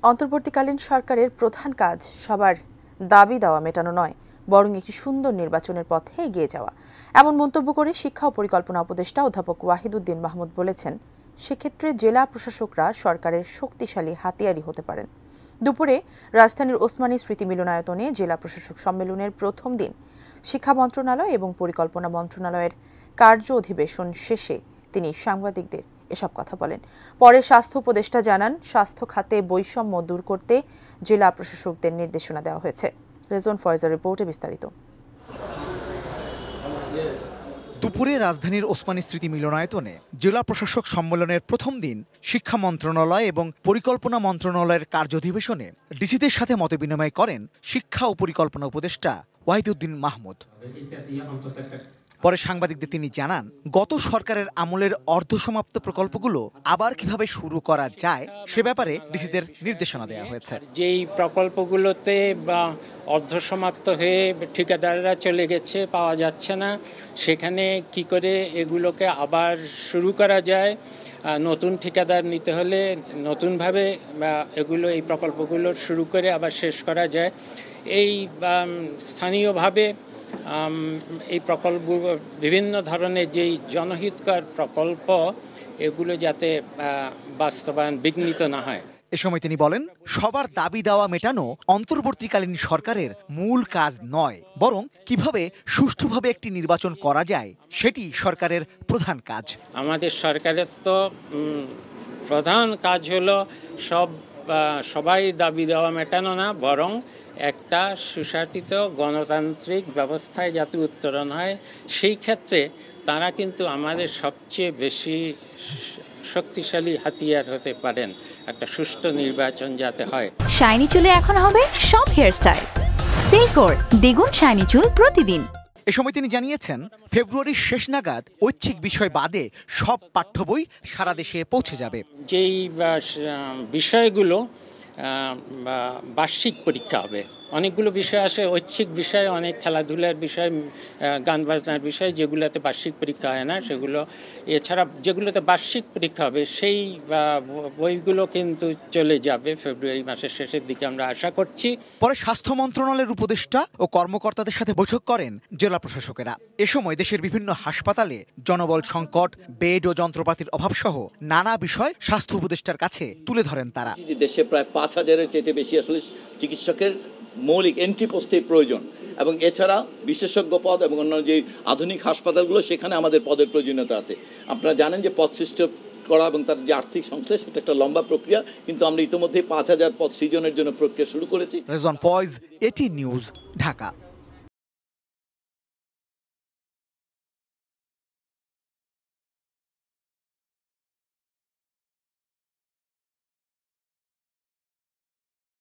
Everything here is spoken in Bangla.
অন্তর্বর্তীকালীন সরকারের প্রধান কাজ সবার দাবি দাওয়া মেটানো নয়, বরং একটি সুন্দর নির্বাচনের পথে এগিয়ে যাওয়া। এমন মন্তব্য করে শিক্ষা ও পরিকল্পনা উপদেষ্টা অধ্যাপক ওয়াহিদুদ্দিন মাহমুদ বলেছেন, সেক্ষেত্রে জেলা প্রশাসকরা সরকারের শক্তিশালী হাতিয়ারই হতে পারেন। দুপুরে রাজধানীর ওসমানী স্মৃতি মিলনায়তনে জেলা প্রশাসক সম্মেলনের প্রথম দিন শিক্ষা মন্ত্রণালয় এবং পরিকল্পনা মন্ত্রণালয়ের কার্য অধিবেশন শেষে তিনি সাংবাদিকদের এসব কথা বলেন। পরে স্বাস্থ্য উপদেষ্টা জানান, স্বাস্থ্য খাতে বৈষম্য দূর করতে জেলা প্রশাসকদের নির্দেশনা দেওয়া হয়েছে। রেজওয়ান ফয়েজের রিপোর্টে বিস্তারিত। দুপুরে রাজধানীর ওসমানী স্মৃতি মিলনায়তনে জেলা প্রশাসক সম্মেলনের প্রথম দিন শিক্ষা মন্ত্রণালয় এবং পরিকল্পনা মন্ত্রণালয়ের কার্য অধিবেশনে ডিসিদের সাথে মতবিনিময় করেন শিক্ষা ও পরিকল্পনা উপদেষ্টা ওয়াহিদুদ্দিন মাহমুদ। পরে সাংবাদিকদের তিনি জানান, গত সরকারের আমলের অর্ধসমাপ্ত প্রকল্পগুলো আবার কিভাবে শুরু করা যায় সে ব্যাপারে ডিসিদের নির্দেশনা দেওয়া হয়েছে। যেই প্রকল্পগুলোতে বা অর্ধসমাপ্ত হয়ে ঠিকাদাররা চলে গেছে, পাওয়া যাচ্ছে না, সেখানে কি করে এগুলোকে আবার শুরু করা যায়, নতুন ঠিকাদার নিতে হলে নতুনভাবে এই প্রকল্পগুলো শুরু করে আবার শেষ করা যায়। এই স্থানীয়ভাবে এই প্রকল্প বিভিন্ন ধরনের যেই জনহিতকর প্রকল্প এগুলো যাতে বাস্তবায়ন বিঘ্নিত না হয়। এ সময় তিনি বলেন, সবার দাবি দাওয়া মেটানো অন্তর্বর্তীকালীন সরকারের মূল কাজ নয়, বরং কিভাবে সুষ্ঠুভাবে একটি নির্বাচন করা যায় সেটি সরকারের প্রধান কাজ। আমাদের সরকারের তো প্রধান কাজ হলো সবাই দাবি দেওয়া মেটানো না, বরং একটা সুশাসিত গণতান্ত্রিক ব্যবস্থায় যাতে উত্তরণ হয়। সেই ক্ষেত্রে তারা কিন্তু আমাদের সবচেয়ে বেশি শক্তিশালী হাতিয়ার হতে পারেন একটা সুষ্ঠু নির্বাচন যাতে হয়। শাইনি চুলে এখন হবে সব হেয়ারস্টাইল। সিল্কোর দ্বিগুণ শাইনি চুল প্রতিদিন। এ সময় তিনি জানিয়েছেন, ফেব্রুয়ারির শেষ নাগাদ ঐচ্ছিক বিষয় বাদে সব পাঠ্য বই সারা দেশে পৌঁছে যাবে। যেই বিষয়গুলো বার্ষিক পরীক্ষা হবে, অনেকগুলো বিষয় আসে, ঐচ্ছিক বিষয়, অনেক খেলাধুলার বিষয়, গান বাজনার বিষয়, যেগুলোতে বার্ষিক পরীক্ষা হয় না সেগুলো। এছাড়া যেগুলোতে বার্ষিক পরীক্ষা হবে সেই বইগুলো কিন্তু চলে যাবে ফেব্রুয়ারি মাসের শেষের দিকে, আমরা আশা করছি। পরে স্বাস্থ্য মন্ত্রণালয়ের উপদেষ্টা ও কর্মকর্তাদের সাথে বৈঠক করেন জেলা প্রশাসকেরা। এ সময় দেশের বিভিন্ন হাসপাতালে জনবল সংকট, বেড ও যন্ত্রপাতির অভাব সহ নানা বিষয় স্বাস্থ্য উপদেষ্টার কাছে তুলে ধরেন তারা। দেশে প্রায় ৫,০০০-এর চেয়ে বেশি আসলে চিকিৎসকের মৌলিক এন্ট্রি পোস্টের প্রয়োজন, এবং এছাড়া বিশেষজ্ঞ পদ এবং অন্যান্য যে আধুনিক হাসপাতালগুলো সেখানে আমাদের পদের প্রয়োজনীয়তা আছে। আপনারা জানেন যে পদ সৃষ্টি করা এবং তার যে আর্থিক সংশ্লেষ সেটা একটা লম্বা প্রক্রিয়া, কিন্তু আমরা ইতিমধ্যে ৫,০০০ পদ সৃজনের জন্য প্রক্রিয়া শুরু করেছি। রেজওয়ান ফয়েজ, এটি নিউজ, ঢাকা।